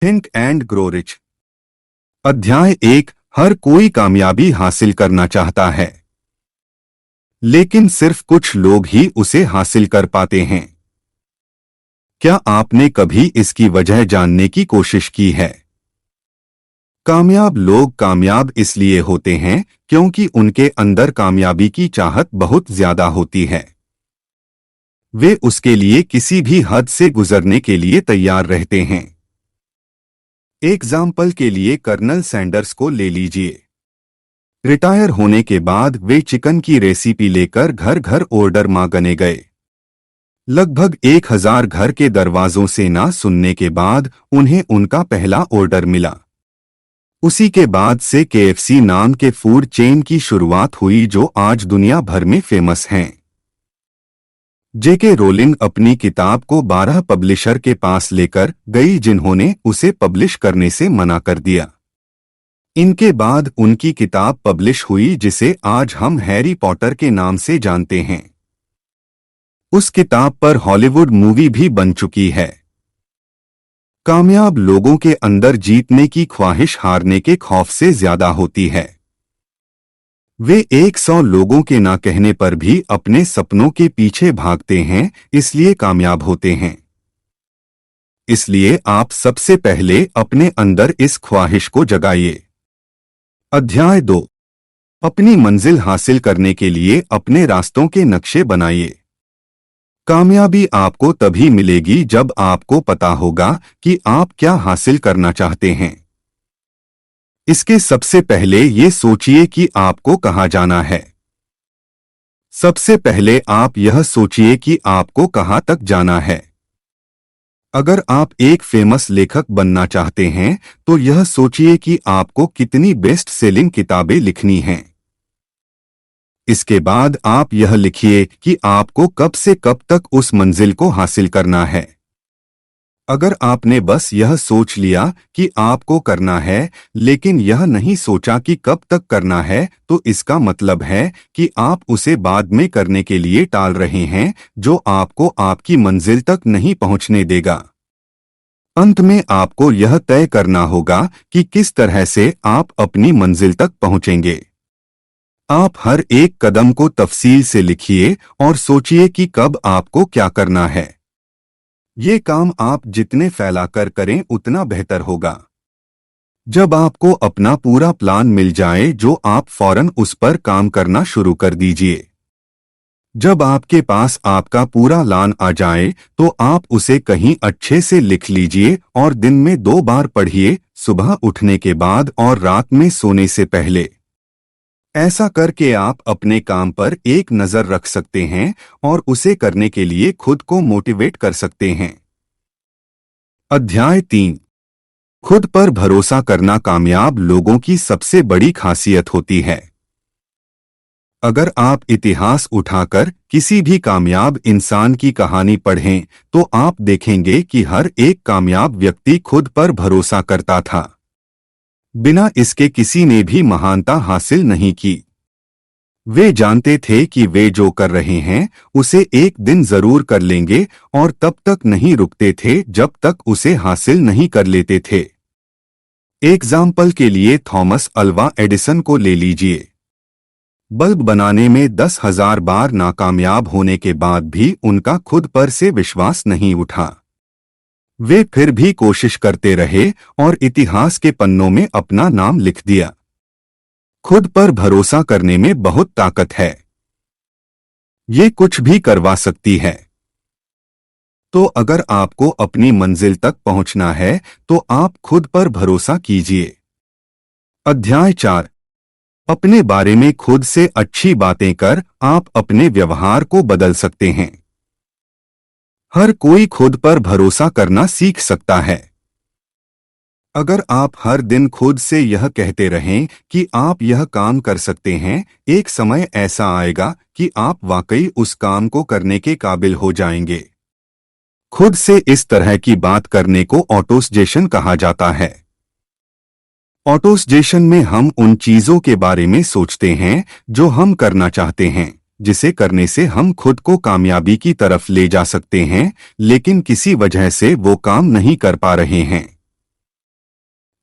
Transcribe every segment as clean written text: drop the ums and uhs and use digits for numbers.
Think and grow rich. अध्याय 1। हर कोई कामयाबी हासिल करना चाहता है, लेकिन सिर्फ कुछ लोग ही उसे हासिल कर पाते हैं। क्या आपने कभी इसकी वजह जानने की कोशिश की है? कामयाब लोग कामयाब इसलिए होते हैं क्योंकि उनके अंदर कामयाबी की चाहत बहुत ज्यादा होती है। वे उसके लिए किसी भी हद से गुजरने के लिए तैयार रहते हैं। एग्जाम्पल के लिए कर्नल सैंडर्स को ले लीजिए। रिटायर होने के बाद वे चिकन की रेसिपी लेकर घर घर ऑर्डर मांगने गए। लगभग 1000 घर के दरवाजों से ना सुनने के बाद उन्हें उनका पहला ऑर्डर मिला। उसी के बाद से KFC नाम के फूड चेन की शुरुआत हुई जो आज दुनिया भर में फेमस हैं। JK रोलिंग अपनी किताब को 12 पब्लिशर के पास लेकर गई जिन्होंने उसे पब्लिश करने से मना कर दिया। इनके बाद उनकी किताब पब्लिश हुई जिसे आज हम हैरी पॉटर के नाम से जानते हैं। उस किताब पर हॉलीवुड मूवी भी बन चुकी है। कामयाब लोगों के अंदर जीतने की ख्वाहिश हारने के खौफ से ज्यादा होती है। वे 100 लोगों के ना कहने पर भी अपने सपनों के पीछे भागते हैं, इसलिए कामयाब होते हैं। इसलिए आप सबसे पहले अपने अंदर इस ख्वाहिश को जगाइए। अध्याय 2। अपनी मंजिल हासिल करने के लिए अपने रास्तों के नक्शे बनाइए। कामयाबी आपको तभी मिलेगी जब आपको पता होगा कि आप क्या हासिल करना चाहते हैं। इसके सबसे पहले ये सोचिए कि आपको कहाँ जाना है। सबसे पहले आप यह सोचिए कि आपको कहाँ तक जाना है। अगर आप एक फेमस लेखक बनना चाहते हैं तो यह सोचिए कि आपको कितनी बेस्ट सेलिंग किताबें लिखनी हैं। इसके बाद आप यह लिखिए कि आपको कब से कब तक उस मंजिल को हासिल करना है। अगर आपने बस यह सोच लिया कि आपको करना है लेकिन यह नहीं सोचा कि कब तक करना है तो इसका मतलब है कि आप उसे बाद में करने के लिए टाल रहे हैं, जो आपको आपकी मंजिल तक नहीं पहुंचने देगा। अंत में आपको यह तय करना होगा कि किस तरह से आप अपनी मंजिल तक पहुंचेंगे। आप हर एक कदम को तफसील से लिखिए और सोचिए कि कब आपको क्या करना है। ये काम आप जितने फैलाकर करें उतना बेहतर होगा। जब आपको अपना पूरा प्लान मिल जाए जो आप फौरन उस पर काम करना शुरू कर दीजिए। जब आपके पास आपका पूरा प्लान आ जाए तो आप उसे कहीं अच्छे से लिख लीजिए और दिन में 2 बार पढ़िए, सुबह उठने के बाद और रात में सोने से पहले। ऐसा करके आप अपने काम पर एक नज़र रख सकते हैं और उसे करने के लिए खुद को मोटिवेट कर सकते हैं। अध्याय 3। खुद पर भरोसा करना कामयाब लोगों की सबसे बड़ी खासियत होती है। अगर आप इतिहास उठाकर किसी भी कामयाब इंसान की कहानी पढ़ें तो आप देखेंगे कि हर एक कामयाब व्यक्ति खुद पर भरोसा करता था। बिना इसके किसी ने भी महानता हासिल नहीं की। वे जानते थे कि वे जो कर रहे हैं उसे एक दिन जरूर कर लेंगे और तब तक नहीं रुकते थे जब तक उसे हासिल नहीं कर लेते थे। एग्जाम्पल के लिए थॉमस अल्वा एडिसन को ले लीजिए। बल्ब बनाने में 10,000 बार नाकामयाब होने के बाद भी उनका खुद पर से विश्वास नहीं उठा। वे फिर भी कोशिश करते रहे और इतिहास के पन्नों में अपना नाम लिख दिया। खुद पर भरोसा करने में बहुत ताकत है। ये कुछ भी करवा सकती है। तो अगर आपको अपनी मंजिल तक पहुंचना है तो आप खुद पर भरोसा कीजिए। अध्याय 4। अपने बारे में खुद से अच्छी बातें कर आप अपने व्यवहार को बदल सकते हैं। हर कोई खुद पर भरोसा करना सीख सकता है। अगर आप हर दिन खुद से यह कहते रहें कि आप यह काम कर सकते हैं, एक समय ऐसा आएगा कि आप वाकई उस काम को करने के काबिल हो जाएंगे। खुद से इस तरह की बात करने को ऑटोसजेशन कहा जाता है। ऑटोसजेशन में हम उन चीजों के बारे में सोचते हैं जो हम करना चाहते हैं, जिसे करने से हम खुद को कामयाबी की तरफ ले जा सकते हैं, लेकिन किसी वजह से वो काम नहीं कर पा रहे हैं।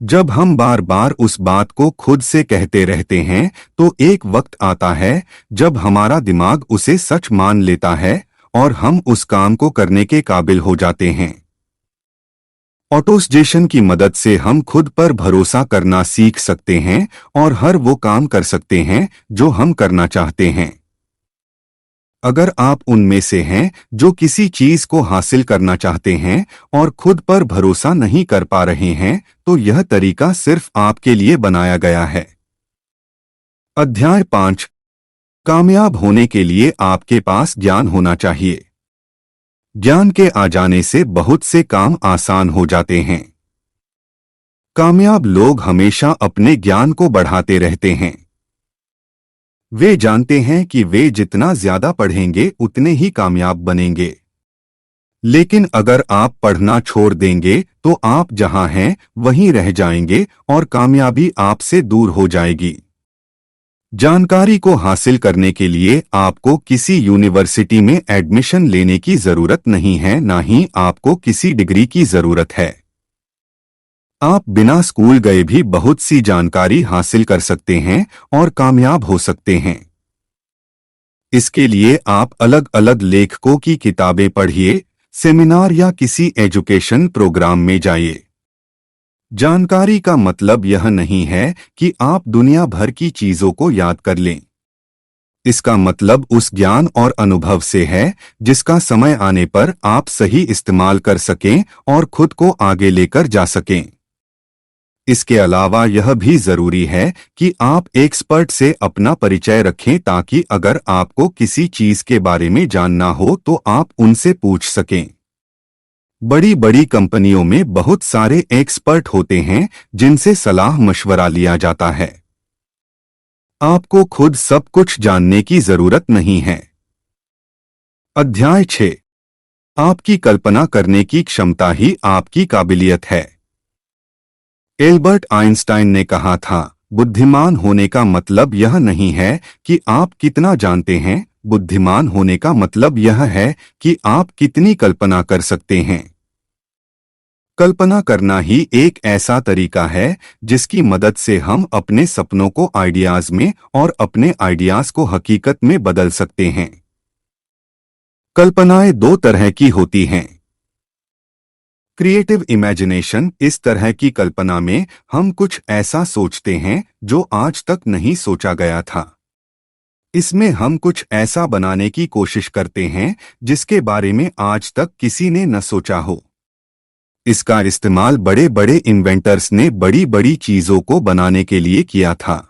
जब हम बार बार उस बात को खुद से कहते रहते हैं तो एक वक्त आता है जब हमारा दिमाग उसे सच मान लेता है और हम उस काम को करने के काबिल हो जाते हैं। ऑटोसजेशन की मदद से हम खुद पर भरोसा करना सीख सकते हैं और हर वो काम कर सकते हैं जो हम करना चाहते हैं। अगर आप उनमें से हैं जो किसी चीज को हासिल करना चाहते हैं और खुद पर भरोसा नहीं कर पा रहे हैं, तो यह तरीका सिर्फ आपके लिए बनाया गया है। अध्याय 5। कामयाब होने के लिए आपके पास ज्ञान होना चाहिए। ज्ञान के आ जाने से बहुत से काम आसान हो जाते हैं। कामयाब लोग हमेशा अपने ज्ञान को बढ़ाते रहते हैं। वे जानते हैं कि वे जितना ज्यादा पढ़ेंगे उतने ही कामयाब बनेंगे। लेकिन अगर आप पढ़ना छोड़ देंगे तो आप जहां हैं वहीं रह जाएंगे और कामयाबी आपसे दूर हो जाएगी। जानकारी को हासिल करने के लिए आपको किसी यूनिवर्सिटी में एडमिशन लेने की जरूरत नहीं है, ना ही आपको किसी डिग्री की जरूरत है। आप बिना स्कूल गए भी बहुत सी जानकारी हासिल कर सकते हैं और कामयाब हो सकते हैं। इसके लिए आप अलग अलग लेखकों की किताबें पढ़िए, सेमिनार या किसी एजुकेशन प्रोग्राम में जाइए। जानकारी का मतलब यह नहीं है कि आप दुनिया भर की चीजों को याद कर लें। इसका मतलब उस ज्ञान और अनुभव से है जिसका समय आने पर आप सही इस्तेमाल कर सकें और खुद को आगे लेकर जा सकें। इसके अलावा यह भी जरूरी है कि आप एक्सपर्ट से अपना परिचय रखें ताकि अगर आपको किसी चीज के बारे में जानना हो तो आप उनसे पूछ सकें। बड़ी बड़ी कंपनियों में बहुत सारे एक्सपर्ट होते हैं जिनसे सलाह मशवरा लिया जाता है। आपको खुद सब कुछ जानने की जरूरत नहीं है। अध्याय 6। आपकी कल्पना करने की क्षमता ही आपकी काबिलियत है। एल्बर्ट आइंस्टाइन ने कहा था, बुद्धिमान होने का मतलब यह नहीं है कि आप कितना जानते हैं, बुद्धिमान होने का मतलब यह है कि आप कितनी कल्पना कर सकते हैं। कल्पना करना ही एक ऐसा तरीका है जिसकी मदद से हम अपने सपनों को आइडियाज में और अपने आइडियाज को हकीकत में बदल सकते हैं। कल्पनाएं दो तरह की होती हैं। क्रिएटिव इमेजिनेशन, इस तरह की कल्पना में हम कुछ ऐसा सोचते हैं जो आज तक नहीं सोचा गया था। इसमें हम कुछ ऐसा बनाने की कोशिश करते हैं जिसके बारे में आज तक किसी ने न सोचा हो। इसका इस्तेमाल बड़े बड़े इन्वेंटर्स ने बड़ी बड़ी चीजों को बनाने के लिए किया था।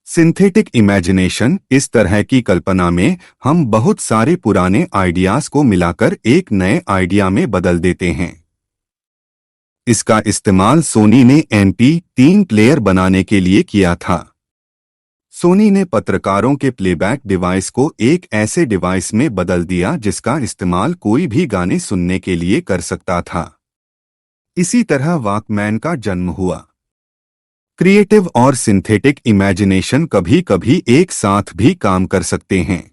सिंथेटिक इमेजिनेशन, इस तरह की कल्पना में हम बहुत सारे पुराने आइडियाज को मिलाकर एक नए आइडिया में बदल देते हैं। इसका इस्तेमाल सोनी ने MP3 प्लेयर बनाने के लिए किया था। सोनी ने पत्रकारों के प्लेबैक डिवाइस को एक ऐसे डिवाइस में बदल दिया जिसका इस्तेमाल कोई भी गाने सुनने के लिए कर सकता था। इसी तरह वॉकमैन का जन्म हुआ। क्रिएटिव और सिंथेटिक इमेजिनेशन कभी कभी एक साथ भी काम कर सकते हैं।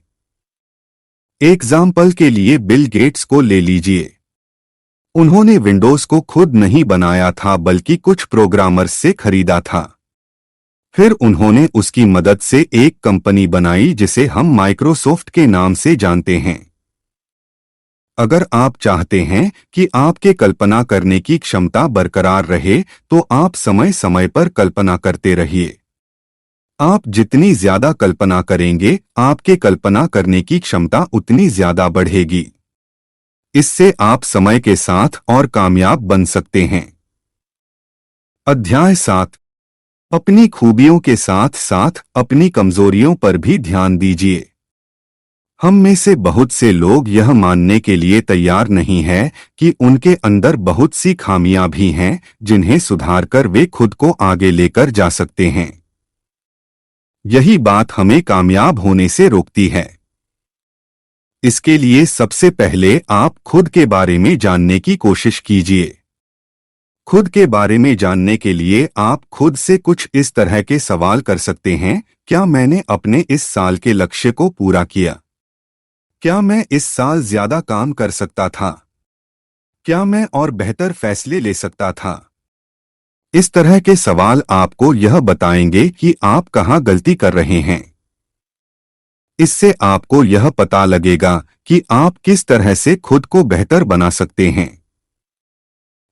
एग्जाम्पल के लिए बिल गेट्स को ले लीजिए। उन्होंने विंडोज को खुद नहीं बनाया था बल्कि कुछ प्रोग्रामर्स से खरीदा था। फिर उन्होंने उसकी मदद से एक कंपनी बनाई जिसे हम माइक्रोसॉफ्ट के नाम से जानते हैं। अगर आप चाहते हैं कि आपके कल्पना करने की क्षमता बरकरार रहे तो आप समय समय पर कल्पना करते रहिए। आप जितनी ज्यादा कल्पना करेंगे, आपके कल्पना करने की क्षमता उतनी ज्यादा बढ़ेगी। इससे आप समय के साथ और कामयाब बन सकते हैं। अध्याय 7। अपनी खूबियों के साथ साथ अपनी कमजोरियों पर भी ध्यान दीजिए। हम में से बहुत से लोग यह मानने के लिए तैयार नहीं हैं कि उनके अंदर बहुत सी खामियां भी हैं जिन्हें सुधारकर वे खुद को आगे लेकर जा सकते हैं। यही बात हमें कामयाब होने से रोकती है। इसके लिए सबसे पहले आप खुद के बारे में जानने की कोशिश कीजिए। खुद के बारे में जानने के लिए आप खुद से कुछ इस तरह के सवाल कर सकते हैं, क्या मैंने अपने इस साल के लक्ष्य को पूरा किया? क्या मैं इस साल ज्यादा काम कर सकता था? क्या मैं और बेहतर फैसले ले सकता था? इस तरह के सवाल आपको यह बताएंगे कि आप कहां गलती कर रहे हैं। इससे आपको यह पता लगेगा कि आप किस तरह से खुद को बेहतर बना सकते हैं।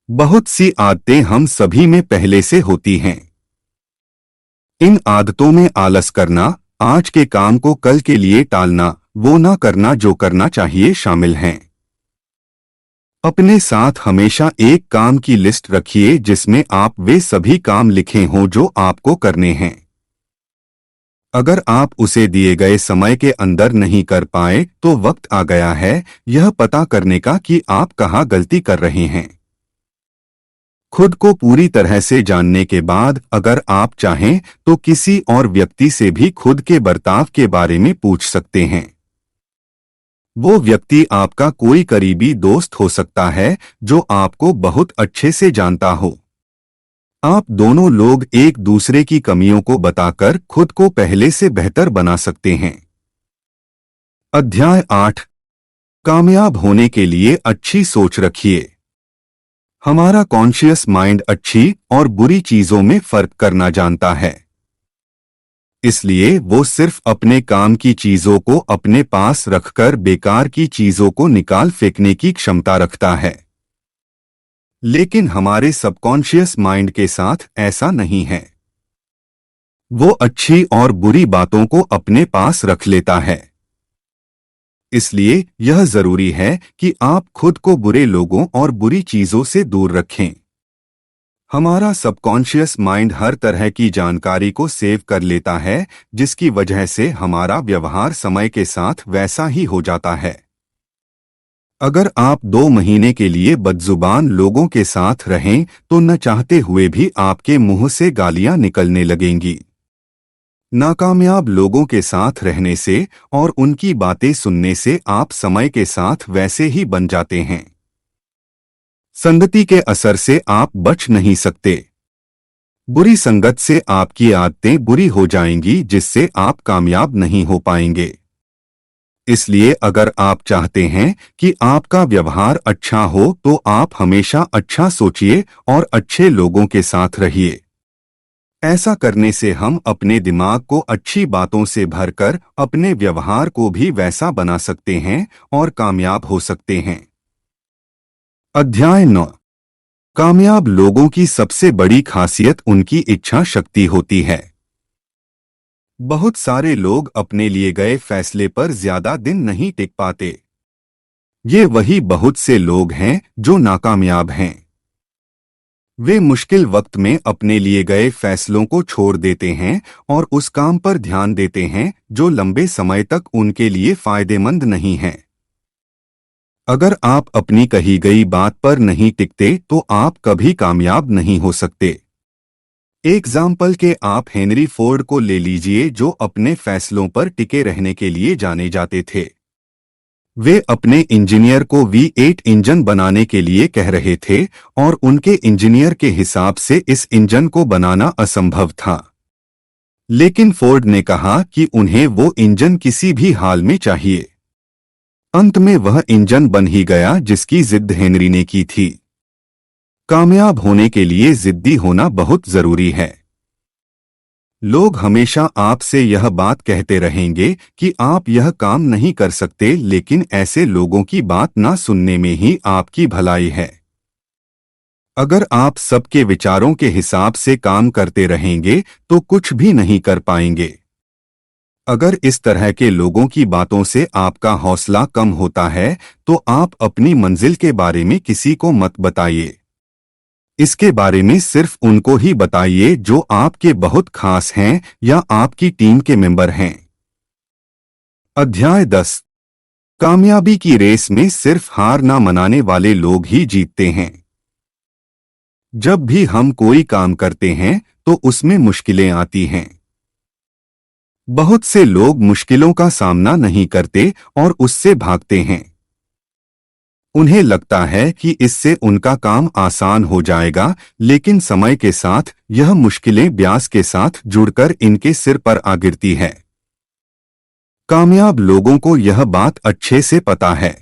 बहुत सी आदतें हम सभी में पहले से होती हैं। इन आदतों में आलस करना, आज के काम को कल के लिए टालना, वो ना करना जो करना चाहिए शामिल हैं। अपने साथ हमेशा एक काम की लिस्ट रखिए जिसमें आप वे सभी काम लिखे हों जो आपको करने हैं। अगर आप उसे दिए गए समय के अंदर नहीं कर पाए तो वक्त आ गया है यह पता करने का कि आप कहां गलती कर रहे हैं। खुद को पूरी तरह से जानने के बाद अगर आप चाहें तो किसी और व्यक्ति से भी खुद के बर्ताव के बारे में पूछ सकते हैं। वो व्यक्ति आपका कोई करीबी दोस्त हो सकता है जो आपको बहुत अच्छे से जानता हो। आप दोनों लोग एक दूसरे की कमियों को बताकर खुद को पहले से बेहतर बना सकते हैं। अध्याय 8 कामयाब होने के लिए अच्छी सोच रखिए। हमारा कॉन्शियस माइंड अच्छी और बुरी चीजों में फर्क करना जानता है। इसलिए वो सिर्फ अपने काम की चीजों को अपने पास रखकर बेकार की चीजों को निकाल फेंकने की क्षमता रखता है। लेकिन हमारे सबकॉन्शियस माइंड के साथ ऐसा नहीं है। वो अच्छी और बुरी बातों को अपने पास रख लेता है। इसलिए यह जरूरी है कि आप खुद को बुरे लोगों और बुरी चीजों से दूर रखें। हमारा सबकॉन्शियस माइंड हर तरह की जानकारी को सेव कर लेता है जिसकी वजह से हमारा व्यवहार समय के साथ वैसा ही हो जाता है। अगर आप 2 महीने के लिए बदजुबान लोगों के साथ रहें तो न चाहते हुए भी आपके मुंह से गालियां निकलने लगेंगी। नाकामयाब लोगों के साथ रहने से और उनकी बातें सुनने से आप समय के साथ वैसे ही बन जाते हैं। संगति के असर से आप बच नहीं सकते। बुरी संगत से आपकी आदतें बुरी हो जाएंगी जिससे आप कामयाब नहीं हो पाएंगे। इसलिए अगर आप चाहते हैं कि आपका व्यवहार अच्छा हो तो आप हमेशा अच्छा सोचिए और अच्छे लोगों के साथ रहिए। ऐसा करने से हम अपने दिमाग को अच्छी बातों से भरकर अपने व्यवहार को भी वैसा बना सकते हैं और कामयाब हो सकते हैं। अध्याय 9 कामयाब लोगों की सबसे बड़ी खासियत उनकी इच्छा शक्ति होती है। बहुत सारे लोग अपने लिए गए फैसले पर ज्यादा दिन नहीं टिक पाते। ये वही बहुत से लोग हैं जो नाकामयाब हैं। वे मुश्किल वक्त में अपने लिए गए फैसलों को छोड़ देते हैं और उस काम पर ध्यान देते हैं जो लंबे समय तक उनके लिए फायदेमंद नहीं है। अगर आप अपनी कही गई बात पर नहीं टिकते तो आप कभी कामयाब नहीं हो सकते। एग्जाम्पल के आप हेनरी फोर्ड को ले लीजिए जो अपने फैसलों पर टिके रहने के लिए जाने जाते थे। वे अपने इंजीनियर को V8 इंजन बनाने के लिए कह रहे थे और उनके इंजीनियर के हिसाब से इस इंजन को बनाना असंभव था। लेकिन फोर्ड ने कहा कि उन्हें वो इंजन किसी भी हाल में चाहिए। अंत में वह इंजन बन ही गया जिसकी जिद हेनरी ने की थी। कामयाब होने के लिए जिद्दी होना बहुत जरूरी है। लोग हमेशा आपसे यह बात कहते रहेंगे कि आप यह काम नहीं कर सकते, लेकिन ऐसे लोगों की बात ना सुनने में ही आपकी भलाई है। अगर आप सबके विचारों के हिसाब से काम करते रहेंगे तो कुछ भी नहीं कर पाएंगे। अगर इस तरह के लोगों की बातों से आपका हौसला कम होता है तो आप अपनी मंजिल के बारे में किसी को मत बताइए। इसके बारे में सिर्फ उनको ही बताइए जो आपके बहुत खास हैं या आपकी टीम के मेंबर हैं। अध्याय 10 कामयाबी की रेस में सिर्फ हार ना मनाने वाले लोग ही जीतते हैं। जब भी हम कोई काम करते हैं तो उसमें मुश्किलें आती हैं। बहुत से लोग मुश्किलों का सामना नहीं करते और उससे भागते हैं। उन्हें लगता है कि इससे उनका काम आसान हो जाएगा, लेकिन समय के साथ यह मुश्किलें ब्याज के साथ जुड़कर इनके सिर पर आ गिरती है। कामयाब लोगों को यह बात अच्छे से पता है।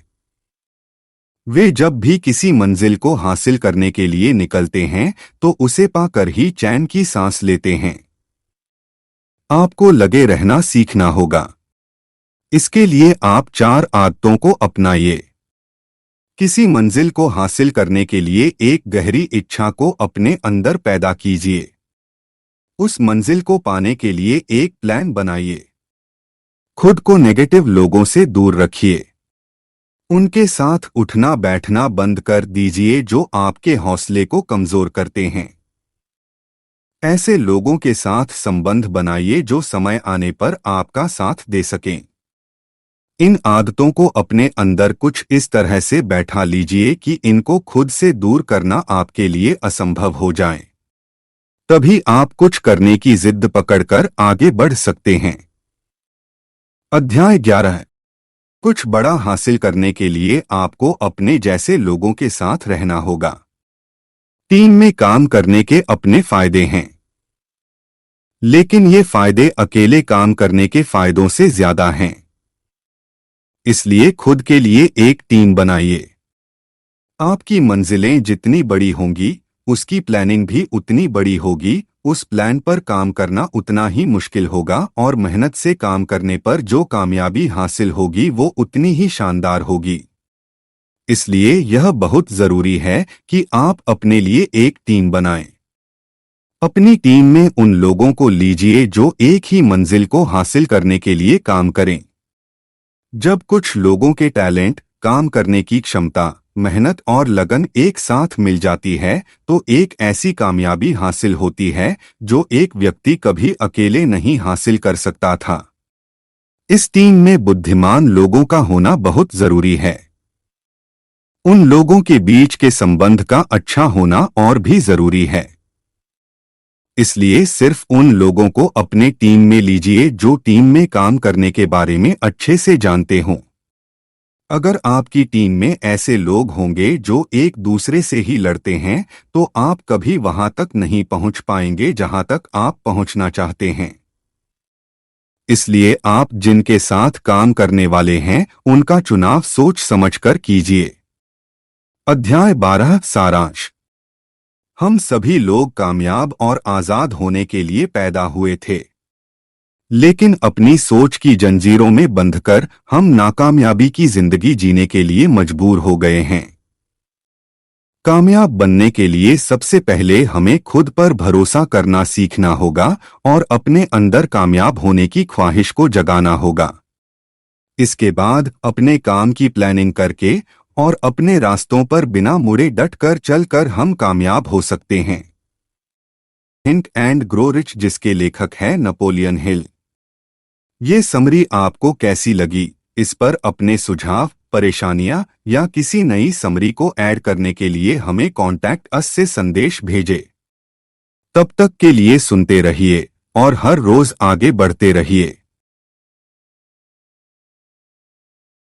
वे जब भी किसी मंजिल को हासिल करने के लिए निकलते हैं तो उसे पाकर ही चैन की सांस लेते हैं। आपको लगे रहना सीखना होगा। इसके लिए आप 4 आदतों को अपनाइए। किसी मंजिल को हासिल करने के लिए एक गहरी इच्छा को अपने अंदर पैदा कीजिए। उस मंजिल को पाने के लिए एक प्लान बनाइए। खुद को नेगेटिव लोगों से दूर रखिए। उनके साथ उठना बैठना बंद कर दीजिए जो आपके हौसले को कमजोर करते हैं। ऐसे लोगों के साथ संबंध बनाइए जो समय आने पर आपका साथ दे सकें। इन आदतों को अपने अंदर कुछ इस तरह से बैठा लीजिए कि इनको खुद से दूर करना आपके लिए असंभव हो जाए। तभी आप कुछ करने की जिद पकड़कर आगे बढ़ सकते हैं। अध्याय 11। कुछ बड़ा हासिल करने के लिए आपको अपने जैसे लोगों के साथ रहना होगा। टीम में काम करने के अपने फायदे हैं, लेकिन ये फायदे अकेले काम करने के फायदों से ज्यादा हैं। इसलिए खुद के लिए एक टीम बनाइए। आपकी मंजिलें जितनी बड़ी होंगी, उसकी प्लानिंग भी उतनी बड़ी होगी। उस प्लान पर काम करना उतना ही मुश्किल होगा और मेहनत से काम करने पर जो कामयाबी हासिल होगी वो उतनी ही शानदार होगी। इसलिए यह बहुत जरूरी है कि आप अपने लिए एक टीम बनाएं। अपनी टीम में उन लोगों को लीजिए जो एक ही मंजिल को हासिल करने के लिए काम करें। जब कुछ लोगों के टैलेंट, काम करने की क्षमता, मेहनत और लगन एक साथ मिल जाती है तो एक ऐसी कामयाबी हासिल होती है जो एक व्यक्ति कभी अकेले नहीं हासिल कर सकता था। इस टीम में बुद्धिमान लोगों का होना बहुत जरूरी है। उन लोगों के बीच के संबंध का अच्छा होना और भी जरूरी है। इसलिए सिर्फ उन लोगों को अपने टीम में लीजिए जो टीम में काम करने के बारे में अच्छे से जानते हों। अगर आपकी टीम में ऐसे लोग होंगे जो एक दूसरे से ही लड़ते हैं तो आप कभी वहां तक नहीं पहुंच पाएंगे जहां तक आप पहुंचना चाहते हैं। इसलिए आप जिनके साथ काम करने वाले हैं उनका चुनाव सोच समझकर कीजिए। अध्याय 12 सारांश। हम सभी लोग कामयाब और आजाद होने के लिए पैदा हुए थे, लेकिन अपनी सोच की जंजीरों में बंधकर हम नाकामयाबी की जिंदगी जीने के लिए मजबूर हो गए हैं। कामयाब बनने के लिए सबसे पहले हमें खुद पर भरोसा करना सीखना होगा और अपने अंदर कामयाब होने की ख्वाहिश को जगाना होगा। इसके बाद अपने काम की प्लानिंग करके और अपने रास्तों पर बिना मुड़े डटकर चलकर हम कामयाब हो सकते हैं। थिंक एंड ग्रो रिच, जिसके लेखक है नेपोलियन हिल। ये समरी आपको कैसी लगी? इस पर अपने सुझाव, परेशानियां या किसी नई समरी को ऐड करने के लिए हमें कॉन्टैक्ट अस से संदेश भेजें। तब तक के लिए सुनते रहिए और हर रोज आगे बढ़ते रहिए।